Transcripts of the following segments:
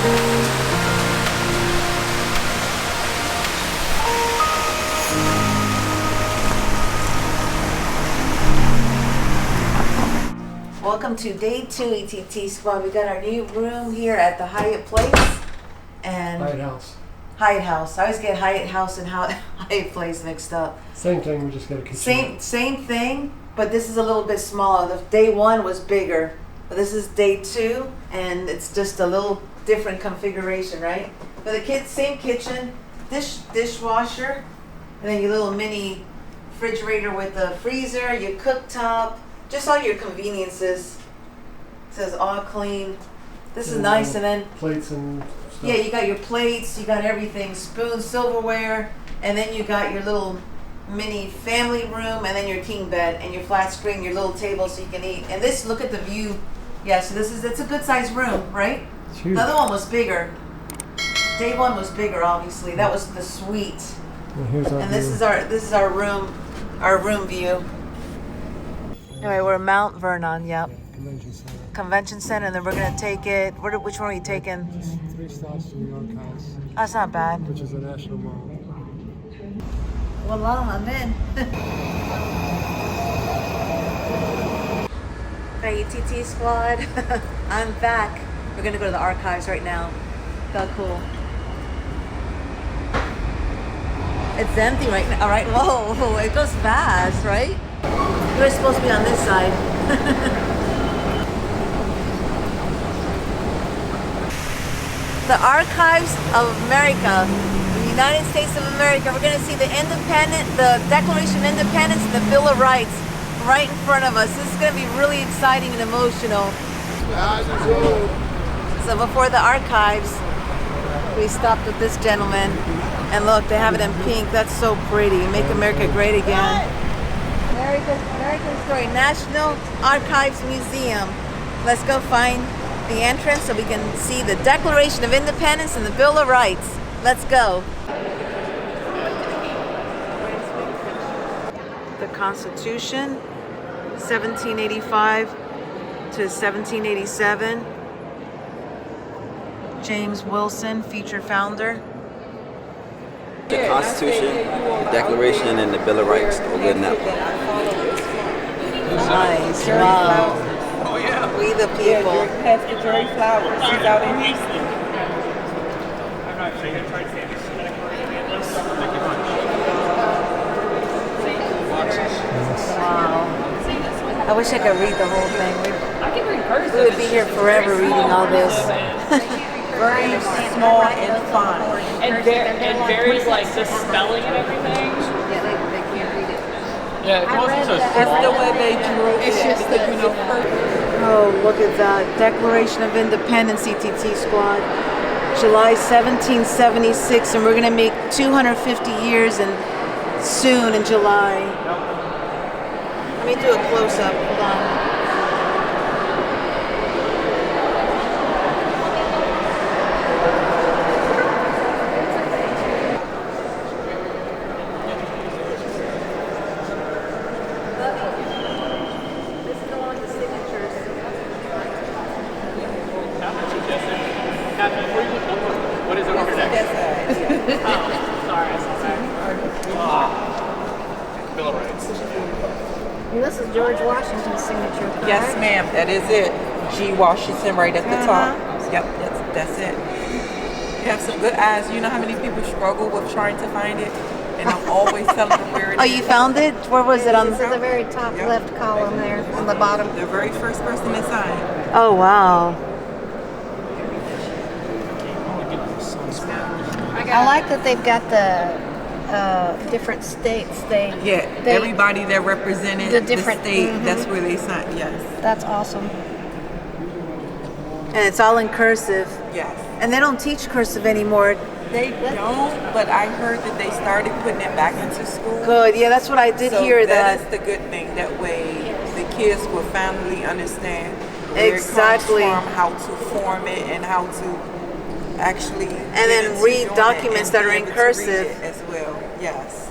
Welcome to day 2 ETT Squad. We got our new room here at the Hyatt Place and Hyatt House. I always get Hyatt House and Hyatt Place mixed up. Same thing. We just got a kitchen. Same thing, but this is a little bit smaller. The day 1 was bigger, but this is day 2, and it's just a little different configuration, right? But the same kitchen, dishwasher, and then your little mini refrigerator with the freezer, your cooktop. Just all your conveniences. It says all clean. This is nice, and then plates and stuff. Yeah, you got your plates, you got everything, spoons, silverware, and then you got your little mini family room, and then your king bed, and your flat screen, your little table so you can eat. And this, look at the view. Yeah, so it's a good sized room, right? It's huge. The other one was bigger. Day 1 was bigger, obviously. That was the suite. And this is our room view. Anyway, we're in Mount Vernon, yep. Convention Center, and then we're going to take it. Which one are we taking? 3 stops to the Archives. That's not bad. Which is a national mall. Voila, I'm in. Hey, ETT Squad. I'm back. We're going to go to the Archives right now. Felt cool. It's empty right now. All right, whoa, it goes fast, right? We're supposed to be on this side. The Archives of America, the United States of America. We're going to see the Declaration of Independence and the Bill of Rights right in front of us. This is going to be really exciting and emotional. So before the Archives, we stopped with this gentleman. And look, they have it in pink. That's so pretty. Make America great again. American Story, National Archives Museum. Let's go find the entrance so we can see the Declaration of Independence and the Bill of Rights. Let's go. The Constitution, 1785 to 1787. James Wilson, future founder. The Constitution, the Declaration, and the Bill of Rights are good enough. Nice, wow. Oh yeah. We the people. Pastor Dre Flowers. He's out in Houston. Wow. I wish I could read the whole thing. I can read cursive. We would be here forever reading all this. Very small and fine. And very like the spelling and everything. Yeah, they can't read it. Yeah, it wasn't so It's small. the way they drew it. It's just that, Oh, look at that. Declaration of Independence, ETT Squad. July 1776, and we're going to make 250 years soon in July. Let me do a close-up. Hold on. What is it over next? Oh, sorry, I saw that. Bill of Rights. And this is George Washington's signature. Correct? Yes, ma'am. That is it. G. Washington right at the top. Yep, that's it. You have some good eyes. You know how many people struggle with trying to find it? And I'm always telling them where it is. Oh, you found it? Where was it? It's at the very top left column there, on the bottom. The very first person that signed. Oh, wow. I like that they've got the different states. Everybody that represented the different state, that's where they signed. Yes. That's awesome. And it's all in cursive. Yes. And they don't teach cursive anymore. They don't, but I heard that they started putting it back into school. Good. Yeah, that's what I did hear. That is the good thing. That way the kids will finally understand where exactly it comes from, how to form it, and how to actually and then read documents that are in cursive as well. Yes.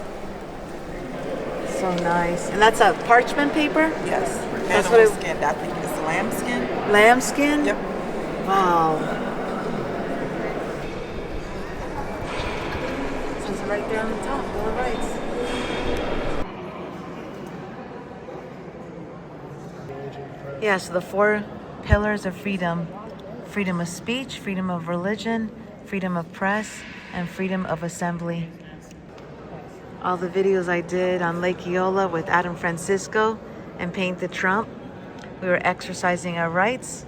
So nice. And that's a parchment paper? Yes. That's Animal skin. I think it's lambskin. Lambskin? Yep. Wow. Yeah, so the 4 pillars of freedom: freedom of speech, freedom of religion, freedom of press, and freedom of assembly. All the videos I did on Lake Eola with Adam Francisco and Paint the Trump, we were exercising our rights,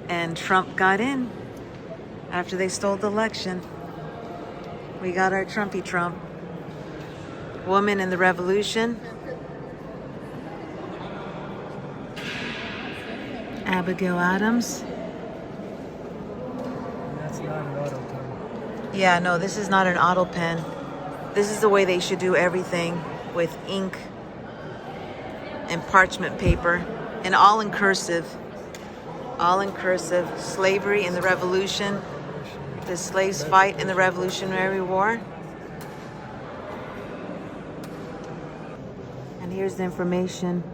and Trump got in after they stole the election. We got our Trumpy Trump. Woman in the Revolution. Abigail Adams. That's not an auto pen. Yeah, no, this is not an auto pen. This is the way they should do everything, with ink and parchment paper, and all in cursive. All in cursive. Slavery in the Revolution. The slaves fight in the Revolutionary War. And here's the information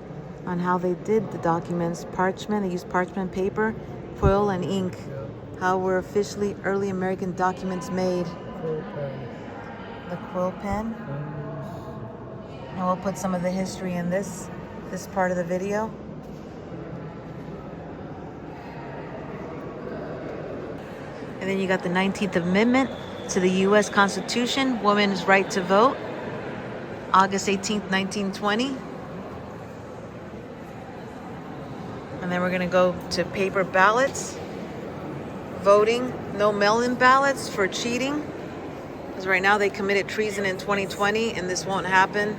on how they did the documents. Parchment, they used parchment paper, quill, and ink. How were officially early American documents made? Quill pen. The quill pen. And we'll put some of the history in this part of the video. And then you got the 19th Amendment to the U.S. Constitution, women's right to vote, August 18th, 1920. And then we're going to go to paper ballots, voting, no mail-in ballots for cheating. Because right now they committed treason in 2020 and this won't happen.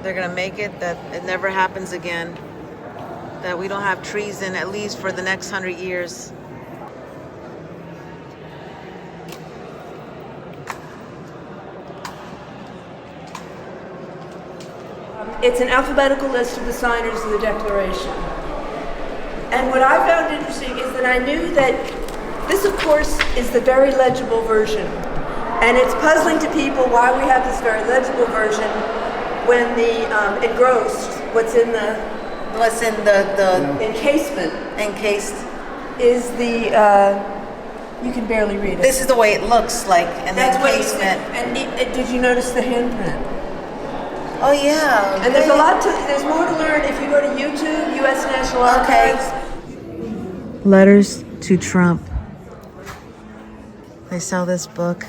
They're going to make it that it never happens again. That we don't have treason at least for the next 100 years. It's an alphabetical list of the signers of the Declaration. And what I found interesting is that I knew that this, of course, is the very legible version. And it's puzzling to people why we have this very legible version when the engrossed, what's in the encasement, encased, is the, you can barely read it. This is the way it looks like in the encasement. And did you notice the handprint? Oh yeah. And there's there's more to learn if you go to YouTube, U.S. National Archives. Letters to Trump. They sell this book.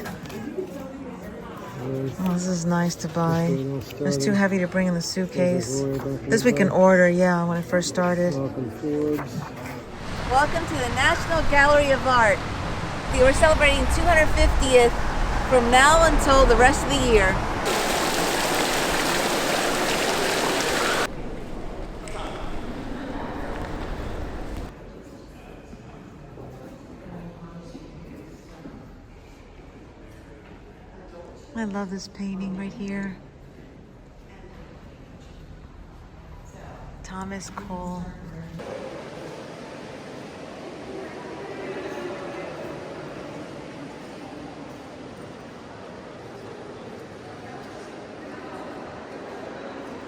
Oh, this is nice to buy. It's too heavy to bring in the suitcase. This we can order, yeah, when it first started. Welcome to the National Gallery of Art. We're celebrating 250th from now until the rest of the year. I love this painting right here. Thomas Cole.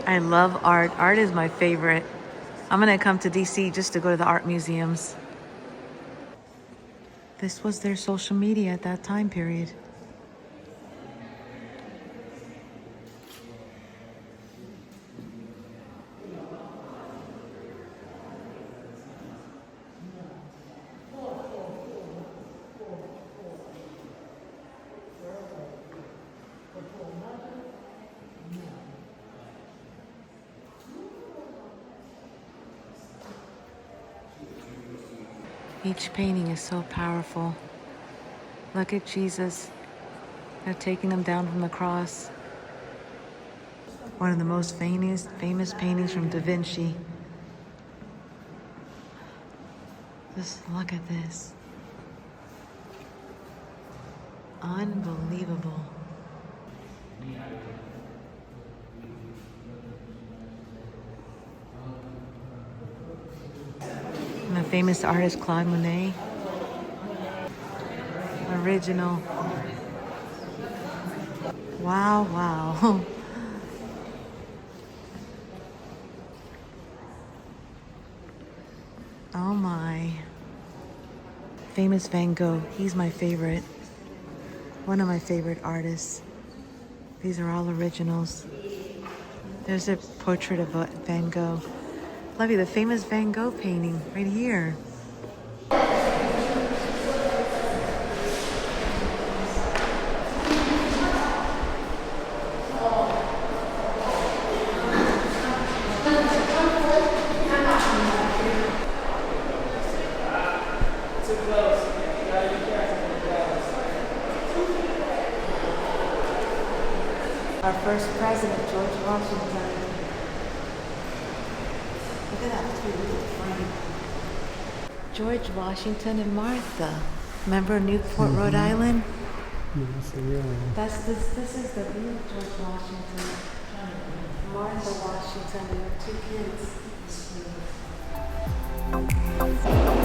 I love art. Art is my favorite. I'm gonna come to DC just to go to the art museums. This was their social media at that time period. Each painting is so powerful. Look at Jesus. They're taking him down from the cross. One of the most famous paintings from Da Vinci. Just look at this. Unbelievable. And the famous artist Claude Monet. Original. Wow, wow. Oh my. Famous Van Gogh. He's my favorite. One of my favorite artists. These are all originals. There's a portrait of Van Gogh. Lovey, the famous Van Gogh painting right here. Our first president, George Washington. Look at that little frame. George Washington and Martha. Remember Newport, Rhode Island? That's the real one. This is the real George Washington. Martha Washington, they have 2 kids.